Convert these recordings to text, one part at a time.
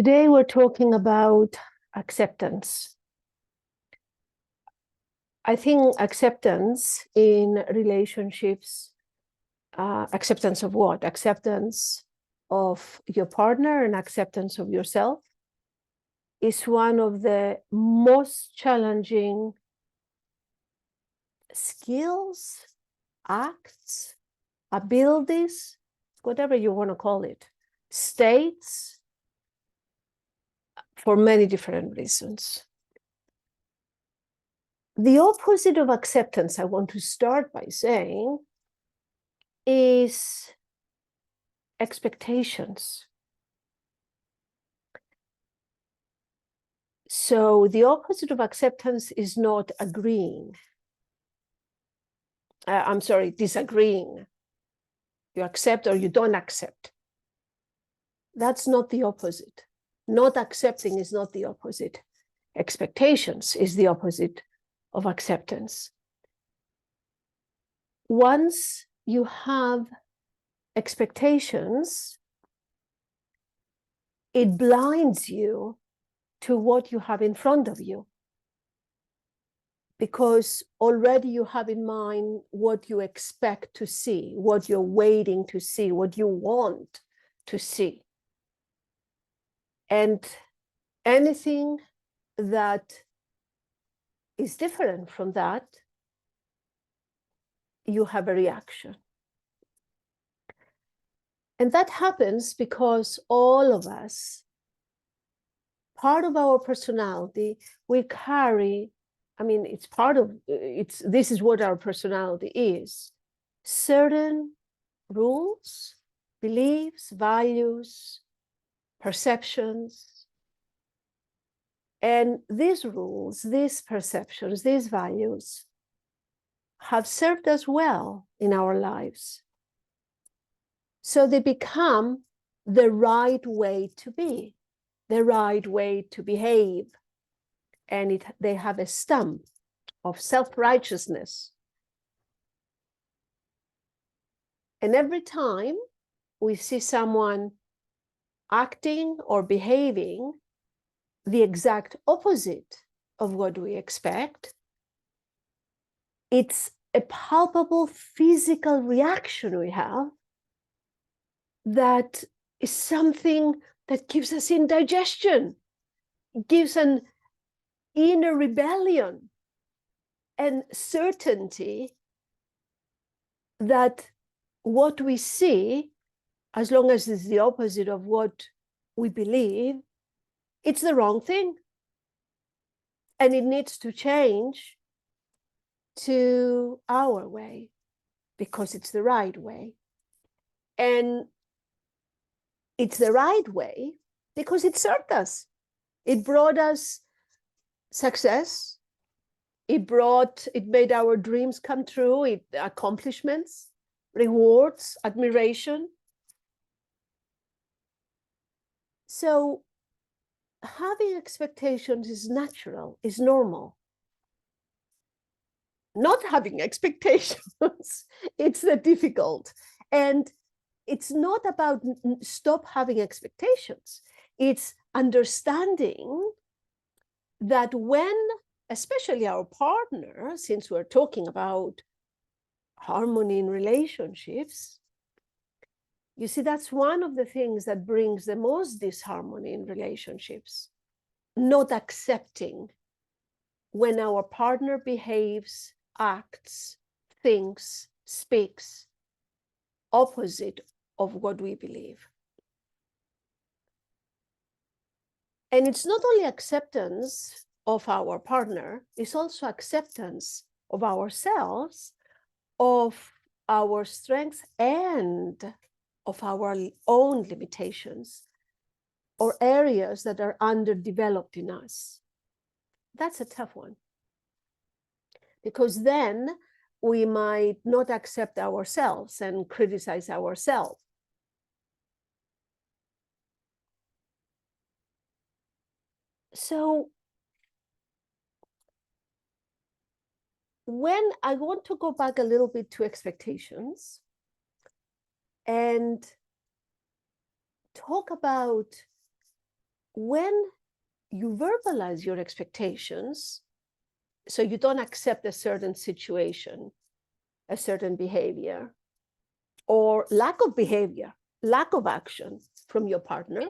Today we're talking about acceptance. I think acceptance in relationships, acceptance of what? Acceptance of your partner and acceptance of yourself is one of the most challenging skills, acts, abilities, whatever you want to call it, states, for many different reasons. The opposite of acceptance, I want to start by saying, is expectations. So the opposite of acceptance is not agreeing. Disagreeing. You accept or you don't accept. That's not the opposite. Not accepting is not the opposite. Expectations is the opposite of acceptance. Once you have expectations, it blinds you to what you have in front of you, because already you have in mind what you expect to see, what you're waiting to see, what you want to see. And anything that is different from that, you have a reaction. And that happens because all of us, part of our personality, we carry, this is what our personality is. Certain rules, beliefs, values, perceptions. And these rules, these perceptions, these values have served us well in our lives. So they become the right way to be, the right way to behave. And they have a stamp of self-righteousness. And every time we see someone acting or behaving the exact opposite of what we expect, it's a palpable physical reaction we have that is something that gives us indigestion, gives an inner rebellion and certainty that what we see, as long as it's the opposite of what we believe, it's the wrong thing. And it needs to change to our way because it's the right way. And it's the right way because it served us. It brought us success. It made our dreams come true, accomplishments, rewards, admiration. So having expectations is natural, is normal. Not having expectations, it's the difficult. And it's not about stop having expectations. It's understanding that when, especially our partner, since we're talking about harmony in relationships, you see, that's one of the things that brings the most disharmony in relationships. Not accepting when our partner behaves, acts, thinks, speaks opposite of what we believe. And it's not only acceptance of our partner, it's also acceptance of ourselves, of our strengths, and of our own limitations or areas that are underdeveloped in us. That's a tough one. Because then we might not accept ourselves and criticize ourselves. So when I want to go back a little bit to expectations and talk about when you verbalize your expectations, so you don't accept a certain situation, a certain behavior, or lack of behavior, lack of action from your partner,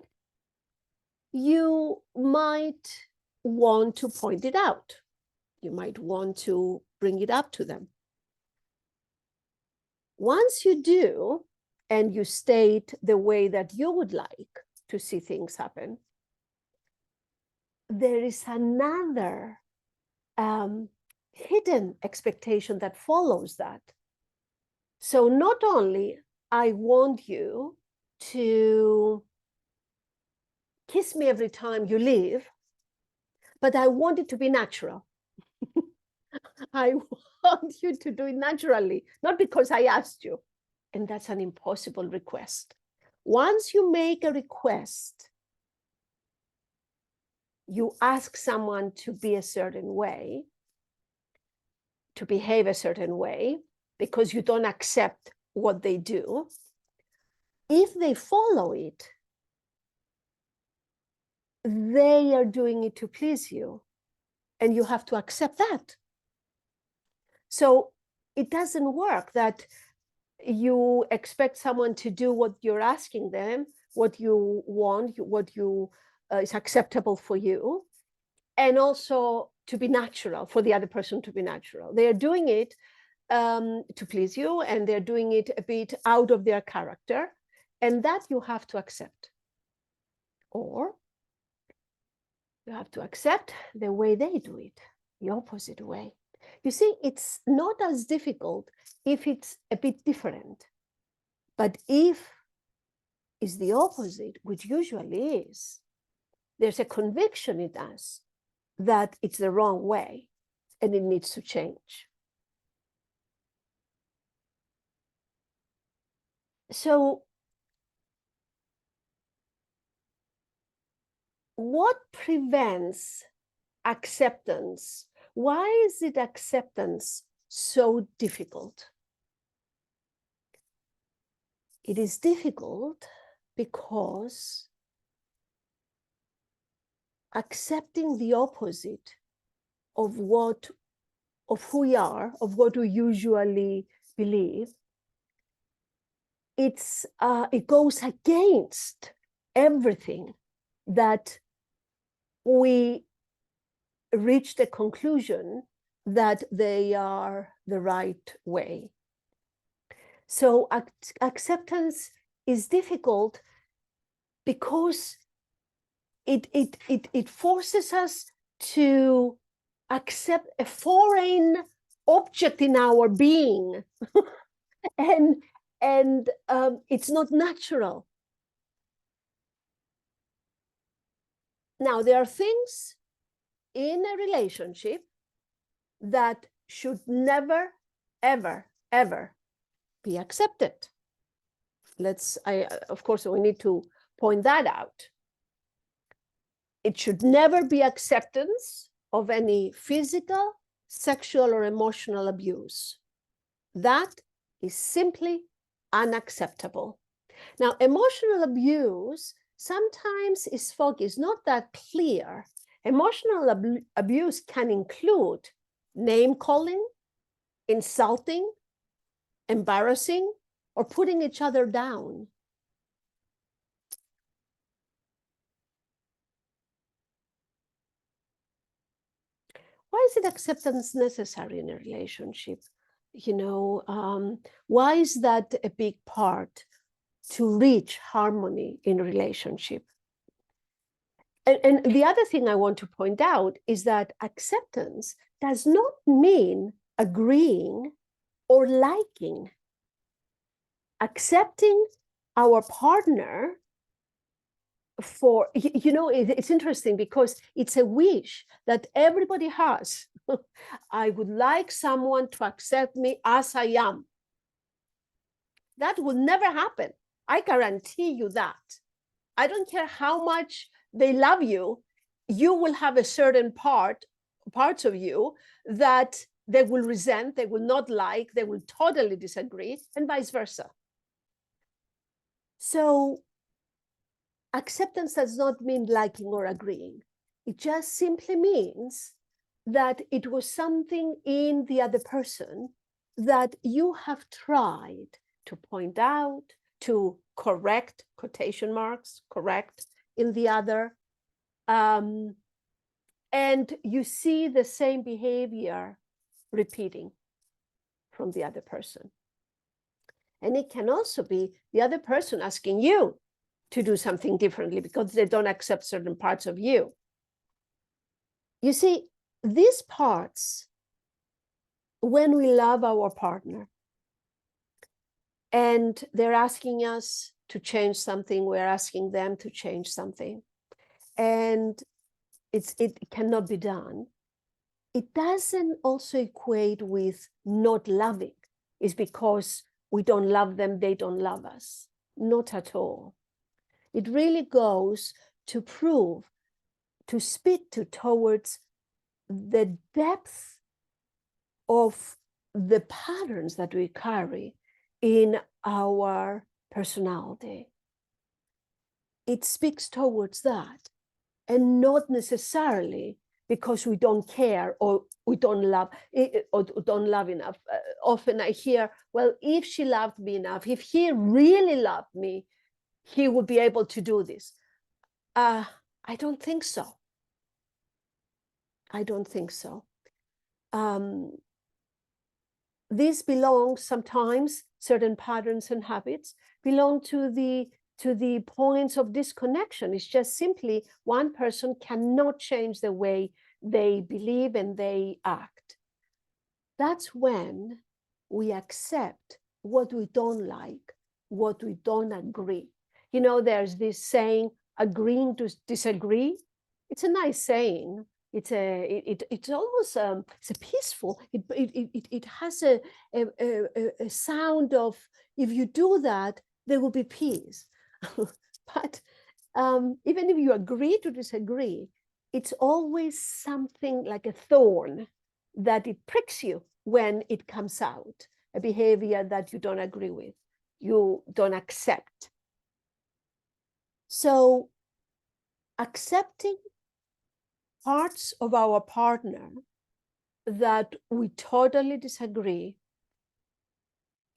you might want to point it out. You might want to bring it up to them. Once you do, and you state the way that you would like to see things happen, there is another hidden expectation that follows that. So not only I want you to kiss me every time you leave, but I want it to be natural. I want you to do it naturally, not because I asked you. And that's an impossible request. Once you make a request, you ask someone to be a certain way, to behave a certain way, because you don't accept what they do. If they follow it, they are doing it to please you, and you have to accept that. So it doesn't work that you expect someone to do what you're asking them, what you want, what is acceptable for you, and also to be natural, for the other person to be natural. They are doing it to please you, and they're doing it a bit out of their character, and that you have to accept. Or you have to accept the way they do it, the opposite way. You see, it's not as difficult if it's a bit different. But if it's the opposite, which usually is, there's a conviction in us that it's the wrong way and it needs to change. So what prevents acceptance? Why is it acceptance so difficult? It is difficult because accepting the opposite of who we are, of what we usually believe, it goes against everything that we reach the conclusion that they are the right way. So acceptance is difficult because it forces us to accept a foreign object in our being, and it's not natural. Now, there are things in a relationship that should never, ever, ever be accepted. Of course, we need to point that out. It should never be acceptance of any physical, sexual, or emotional abuse. That is simply unacceptable. Now, emotional abuse sometimes is foggy, it's not that clear. Emotional abuse can include name calling, insulting, embarrassing, or putting each other down. Why is it acceptance necessary in a relationship? Why is that a big part to reach harmony in a relationship? And the other thing I want to point out is that acceptance does not mean agreeing or liking. Accepting our partner it's interesting because it's a wish that everybody has. I would like someone to accept me as I am. That will never happen. I guarantee you that. I don't care how much they love you, you will have a certain parts of you that they will resent, they will not like, they will totally disagree, and vice versa. So acceptance does not mean liking or agreeing. It just simply means that it was something in the other person that you have tried to point out, to correct, quotation marks, correct in the other. And you see the same behavior repeating from the other person. And it can also be the other person asking you to do something differently because they don't accept certain parts of you. You see, these parts, when we love our partner and they're asking us to change something, we're asking them to change something, and it cannot be done, it doesn't also equate with not loving. It's because we don't love them, they don't love us. Not at all. It really goes to prove, to speak towards the depth of the patterns that we carry in our personality. It speaks towards that, and not necessarily because we don't care or we don't love or don't love enough. Often I hear, well, if she loved me enough, if he really loved me, he would be able to do this. I don't think so. I don't think so. This belongs sometimes, certain patterns and habits belong to the points of disconnection. It's just simply one person cannot change the way they believe and they act. That's when we accept what we don't like, what we don't agree. You know, there's this saying, agreeing to disagree. It's a nice saying. It's almost it's a peaceful. It has a sound of, if you do that, there will be peace. But even if you agree to disagree, it's always something like a thorn that it pricks you when it comes out, a behavior that you don't agree with, you don't accept. So accepting parts of our partner that we totally disagree,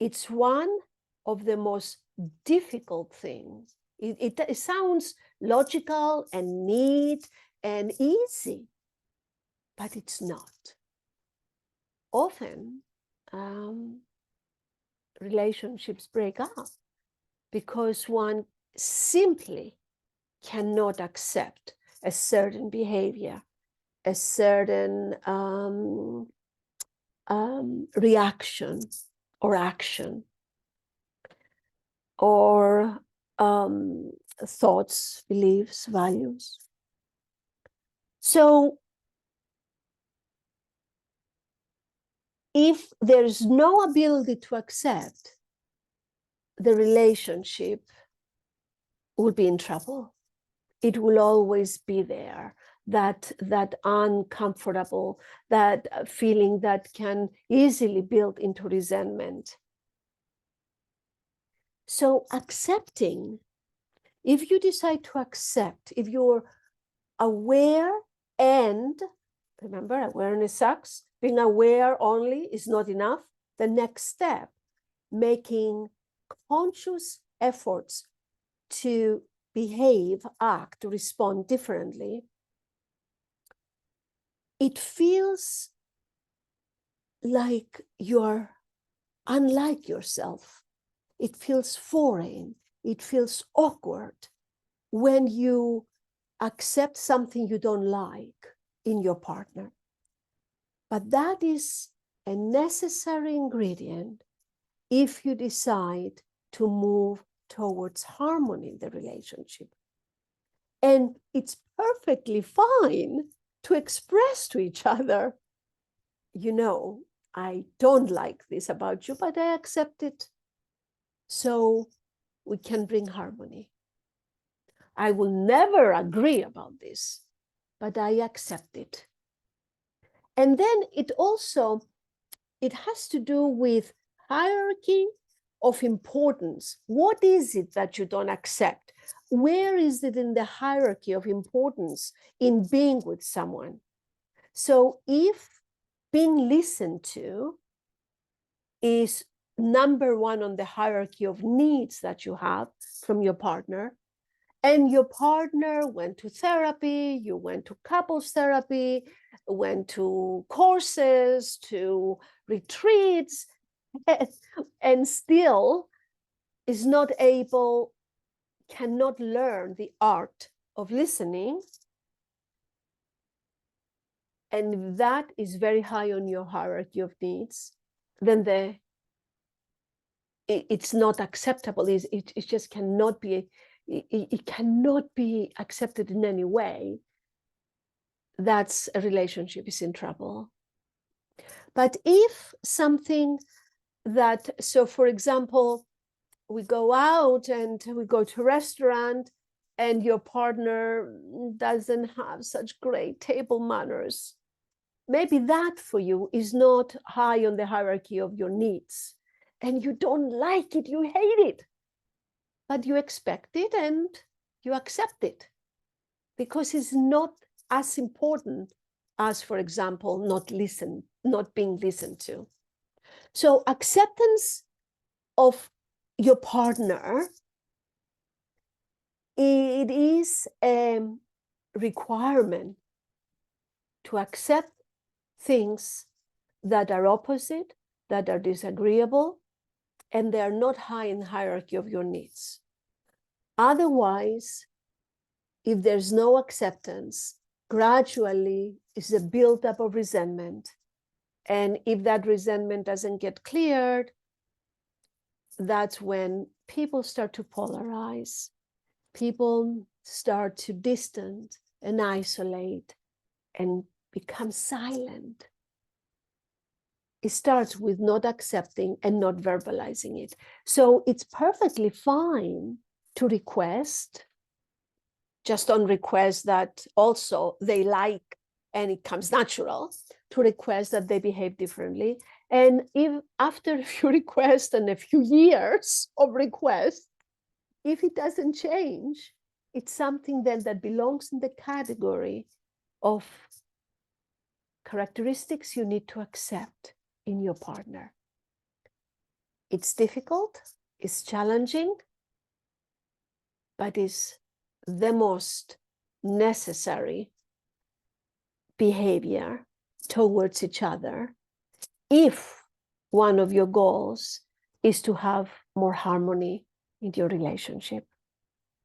it's one of the most difficult things. It sounds logical and neat and easy, but it's not. Often, relationships break up because one simply cannot accept a certain behavior, a certain reaction or action, or thoughts, beliefs, values. So if there's no ability to accept, the relationship will be in trouble. It will always be there, that uncomfortable, that feeling that can easily build into resentment. So accepting, if you decide to accept, if you're aware, and remember, awareness sucks, being aware only is not enough. The next step, making conscious efforts to behave, act, respond differently, it feels like you're unlike yourself. It feels foreign. It feels awkward when you accept something you don't like in your partner. But that is a necessary ingredient if you decide to move towards harmony in the relationship. And it's perfectly fine to express to each other, you know, I don't like this about you, but I accept it. So we can bring harmony. I will never agree about this, but I accept it. And then it has to do with hierarchy of importance. What is it that you don't accept? Where is it in the hierarchy of importance in being with someone? So if being listened to is number one on the hierarchy of needs that you have from your partner, and your partner went to therapy, you went to couples therapy, went to courses, to retreats, and still is not able, cannot learn the art of listening, and that is very high on your hierarchy of needs, then it's not acceptable. It just cannot be, it cannot be accepted in any way. That's a relationship is in trouble. But if something that, so for example, we go out and we go to a restaurant and your partner doesn't have such great table manners, maybe that for you is not high on the hierarchy of your needs, and you don't like it, you hate it, but you expect it and you accept it because it's not as important as, for example, not being listened to. So acceptance of your partner, it is a requirement to accept things that are opposite, that are disagreeable, and they are not high in the hierarchy of your needs. Otherwise, if there's no acceptance, gradually is a buildup of resentment. And if that resentment doesn't get cleared, that's when people start to polarize. People start to distance and isolate and become silent. It starts with not accepting and not verbalizing it. So it's perfectly fine to request, just on request that also they like, and it comes natural to request that they behave differently. And if after a few requests and a few years of requests, if it doesn't change, it's something then that belongs in the category of characteristics you need to accept in your partner. It's difficult, it's challenging, but it's the most necessary behavior towards each other if one of your goals is to have more harmony in your relationship.